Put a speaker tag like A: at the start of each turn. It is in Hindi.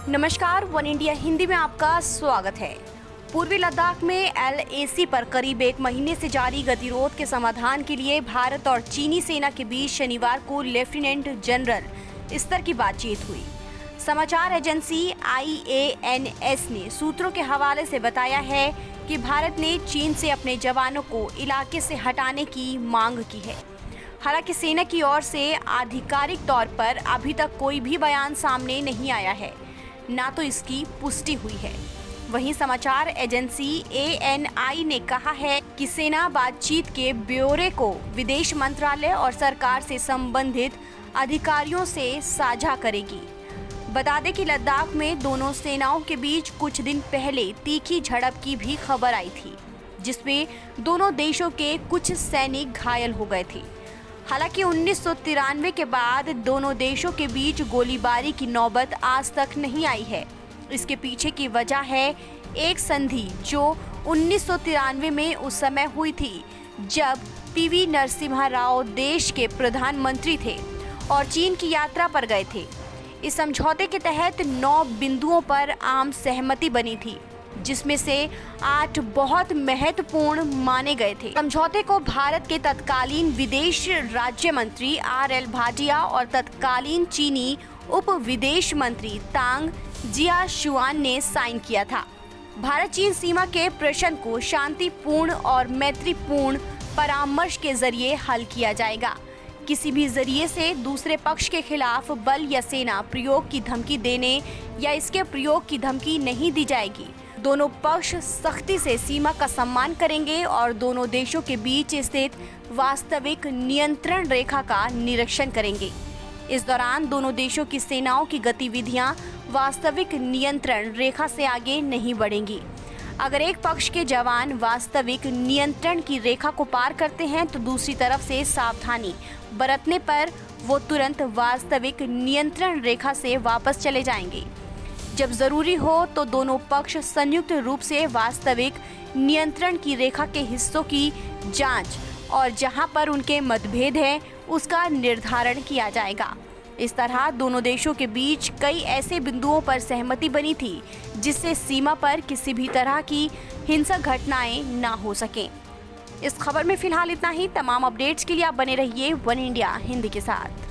A: नमस्कार, वन इंडिया हिंदी में आपका स्वागत है। पूर्वी लद्दाख में LAC पर करीब एक महीने से जारी गतिरोध के समाधान के लिए भारत और चीनी सेना के बीच शनिवार को लेफ्टिनेंट जनरल स्तर की बातचीत हुई। समाचार एजेंसी IANS ने सूत्रों के हवाले से बताया है कि भारत ने चीन से अपने जवानों को इलाके से हटाने की मांग की है। हालांकि सेना की ओर से आधिकारिक तौर पर अभी तक कोई भी बयान सामने नहीं आया है, ना तो इसकी पुष्टि हुई है। वहीं समाचार एजेंसी ANI ने कहा है कि सेना बातचीत के ब्यौरे को विदेश मंत्रालय और सरकार से संबंधित अधिकारियों से साझा करेगी। बता दें कि लद्दाख में दोनों सेनाओं के बीच कुछ दिन पहले तीखी झड़प की भी खबर आई थी, जिसमें दोनों देशों के कुछ सैनिक घायल हो गए थे। हालांकि 1993 के बाद दोनों देशों के बीच गोलीबारी की नौबत आज तक नहीं आई है। इसके पीछे की वजह है एक संधि जो 1993 में उस समय हुई थी जब PV नरसिम्हा राव देश के प्रधानमंत्री थे और चीन की यात्रा पर गए थे। इस समझौते के तहत 9 बिंदुओं पर आम सहमति बनी थी, जिसमें से 8 बहुत महत्वपूर्ण माने गए थे। समझौते को भारत के तत्कालीन विदेश राज्य मंत्री RL भाटिया और तत्कालीन चीनी उप विदेश मंत्री तांग जियाशुआन ने साइन किया था। भारत चीन सीमा के प्रश्न को शांतिपूर्ण और मैत्रीपूर्ण परामर्श के जरिए हल किया जाएगा। किसी भी जरिए से दूसरे पक्ष के खिलाफ बल या सेना प्रयोग की धमकी देने या इसके प्रयोग की धमकी नहीं दी जाएगी। दोनों पक्ष सख्ती से सीमा का सम्मान करेंगे और दोनों देशों के बीच स्थित वास्तविक नियंत्रण रेखा का निरीक्षण करेंगे। इस दौरान दोनों देशों की सेनाओं की गतिविधियां वास्तविक नियंत्रण रेखा से आगे नहीं बढ़ेंगी। अगर एक पक्ष के जवान वास्तविक नियंत्रण की रेखा को पार करते हैं तो दूसरी तरफ से सावधानी बरतने पर वो तुरंत वास्तविक नियंत्रण रेखा से वापस चले जाएंगे। जब जरूरी हो तो दोनों पक्ष संयुक्त रूप से वास्तविक नियंत्रण की रेखा के हिस्सों की जांच और जहां पर उनके मतभेद हैं उसका निर्धारण किया जाएगा। इस तरह दोनों देशों के बीच कई ऐसे बिंदुओं पर सहमति बनी थी जिससे सीमा पर किसी भी तरह की हिंसक घटनाएं ना हो सकें। इस खबर में फिलहाल इतना ही। तमाम अपडेट्स के लिए आप बने रहिए वन इंडिया हिंदी के साथ।